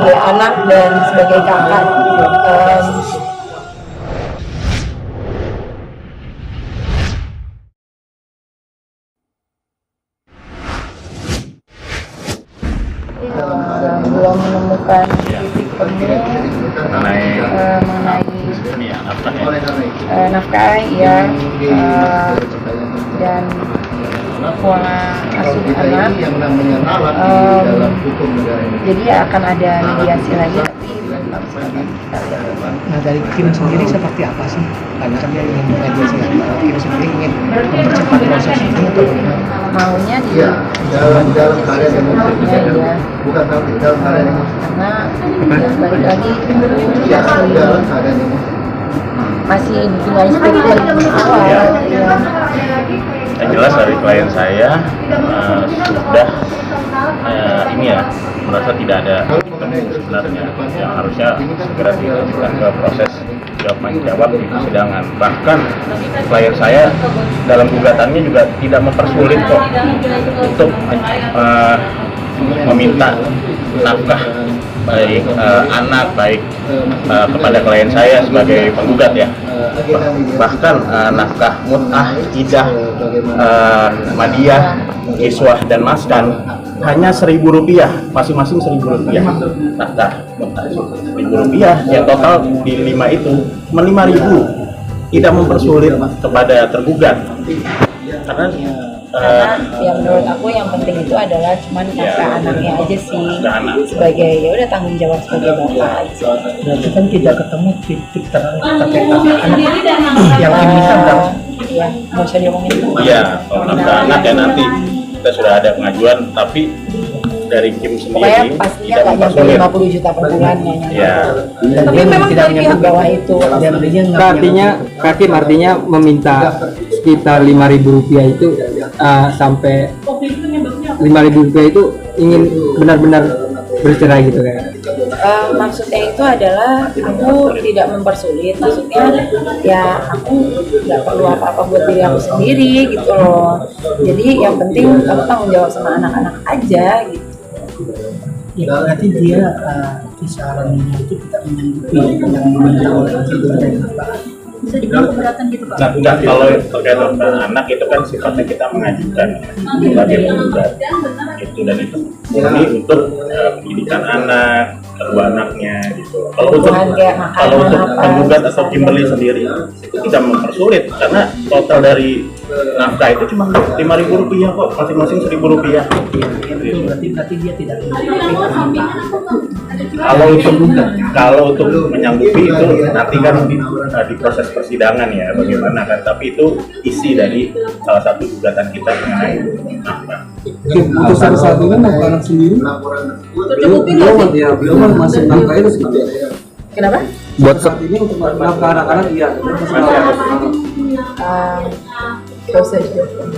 sebagai anak dan sebagai kakak. Belum menemukan titik temu mengenai nafkah ya, dan pola asuh anak. Jadi akan ada mediasi lagi, tapi belum tahu sekarang kita lihat. Nah, dari Kim sendiri seperti apa sih? Karena kan dia ingin mediasi lagi. Kim sendiri ingin mempercepat proses ini atau bagaimana? Maunya di dalam keadaan ya, karena balik lagi masih dengan statement awal ya. Yang jelas dari klien saya sudah ini ya, merasa tidak ada temu sebenarnya yang harusnya segera dilanjutkan ke proses jawab di persidangan. Bahkan klien saya dalam gugatannya juga tidak mempersulit kok untuk meminta nafkah baik anak baik kepada klien saya sebagai penggugat ya. Bahkan nafkah mut'ah, idah, madiyah, kiswah dan maskan hanya Rp1.000, masing-masing Rp1.000 nafkah mut'ah Rp1.000, yang total di 5 itu Rp5.000, tidak mempersulit kepada tergugat karena yang menurut aku yang penting itu adalah cuman nafkah anaknya aja sih, sebagai ya udah tanggung jawab sebagai bapak aja. Berarti kan tidak ketemu titik terkait anak yang diminta berapa? Iya, nggak usah diomongin. Iya, kalau nafkah anak ya nanti kita sudah ada pengajuan, tapi dari Kim sendiri pokoknya pastinya nggak nyampe 50 juta per bulan ya. Ya. Tapi memang tidak menyangkut bawah itu. Artinya meminta sekitar Rp5.000 itu sampai Rp5.000 itu ingin benar-benar bercerai gitu kan? Maksudnya itu adalah aku tidak mempersulit, maksudnya ya aku nggak perlu apa-apa buat diri aku sendiri gitu loh. Jadi yang penting kamu tanggung jawab sama anak-anak aja gitu. Ya berarti dia kisarannya itu tidak menyanggupi yang diminta oleh dari bapak. Bisa dibilang keberatan gitu Pak? Nah, enggak, kalau terkait dengan anak itu kan sifatnya kita mengajukan sebagai penggugat itu, dan itu murni untuk pendidikan anak, kedua anaknya gitu. Kalau untuk penggugat atau Kimberly sendiri itu tidak mempersulit karena total dari nafkah itu cuma Rp5.000 kok, masing-masing Rp1.000. Berarti dia tidak kalau untuk menyanggupi itu nanti kan di proses persidangan ya bagaimana kan, tapi itu isi dari salah satu gugatan kita mengenai nafkah. Putusan saat ini nafkah anak sendiri beliau masih nafkah itu seperti Kenapa? buat saat ini untuk nafkah anak-anak iya Gak usah dijawab.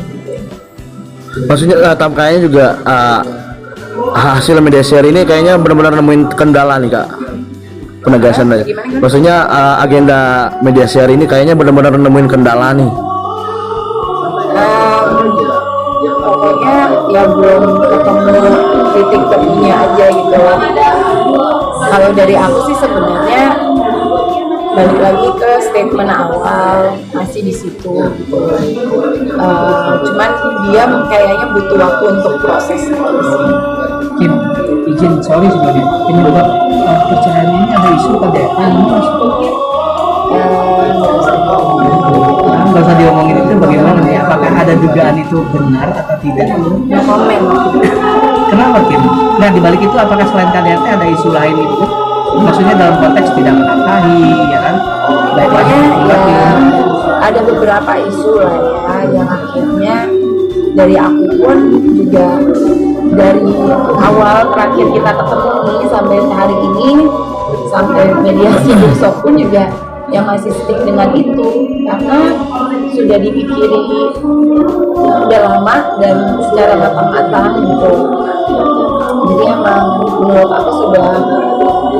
Maksudnya kayaknya juga hasil mediasi hari ini kayaknya benar-benar nemuin kendala nih Kak, penegasan aja. Maksudnya agenda mediasi hari ini kayaknya benar-benar nemuin kendala nih. Pokoknya ya belum ketemu titik temunya aja gitu. Kalau dari aku sih sebenarnya balik lagi ke statement awal, masih di situ gitu. Cuman dia kayaknya butuh waktu untuk proses. Kim, izin sorry sebelumnya, penyebab perceraian ini ada isu KDRT ini nggak usah diomongin itu bagaimana ya, apakah ada dugaan itu benar atau tidak? Ya komen. Kenapa Kim? Nah dibalik itu apakah selain KDRT ada isu lain itu? Maksudnya dalam konteks tidak menafkahi, ya kan? Pokoknya ya, ada beberapa isu lah ya, yang akhirnya dari aku pun juga dari awal terakhir kita ketemu nih sampai hari ini, sampai mediasi besok pun juga yang masih stick dengan itu, karena sudah dipikiri udah lama dan secara matang-matang gitu. Jadi emang menurut aku sudah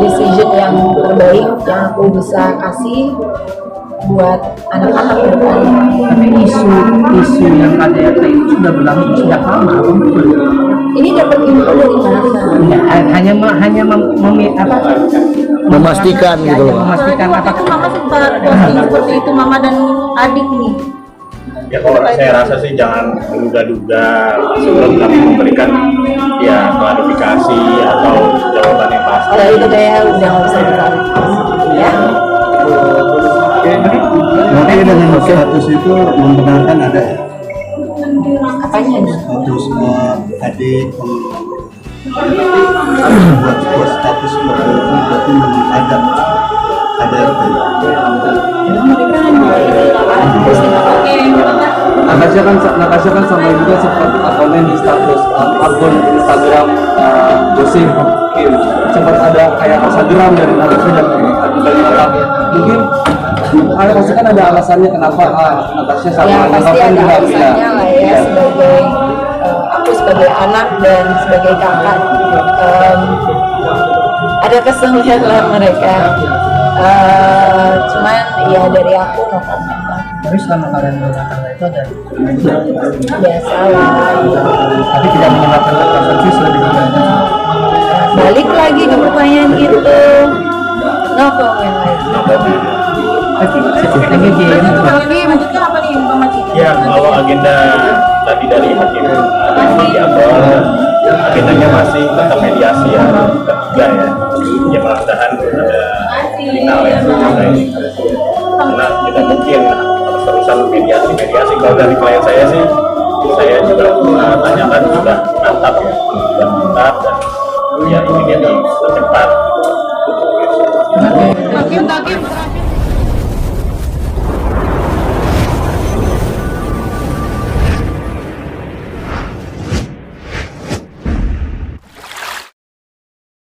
decision yang terbaik yang aku bisa kasih buat anak-anak ke depan. Tapi isu yang KDRT itu sudah berlangsung sejak lama, Ini dapat info dari mana? Ya, hanya Memastikan ya, gitu ya, loh. memastikan Itu apakah mama sempat posting seperti itu, mama dan adik nih. Ya kalau saya rasa sih jangan menduga-duga sebelum kami memberikan ya klarifikasi atau jawaban yang pasti. Kalau itu kayak udah nggak bisa diklarifikasi ya. Berarti dengan status itu membenarkan ada ya? Apanya nih? Status adik buat status seperti itu berarti memang ada itu. Natasha kan sama juga sempat komen di status akun Instagram Gosim Kim, sempat ada kayak Instagram dari Natasha dan dari orang mungkin pasti kan ada alasannya kenapa Natasha sama Ya pasti ada bilang, alasannya lah ya, sebagai aku sebagai anak dan sebagai kakak, ada kesalahan lah mereka. Cuman ya dari aku no comment lah. tapi selama kalian berumah tangga itu ada Biasa lah. tapi tidak menyebabkan kekerasan fisik lebih banyak. Balik lagi ke pertanyaan itu. No comment lagi. Lagi game Tapi maksudnya apa nih mama Cita? Ya kalau agenda tadi dari hakim mediator, agendanya masih tetap mediasi ya, ketiga ya. Ya mudah-mudahan ada final ya. Karena tidak mungkin terusan mediasi. Kalau dari klien saya sih, saya juga tanyakan sudah mantap ya, sudah mantap dan ya ini dia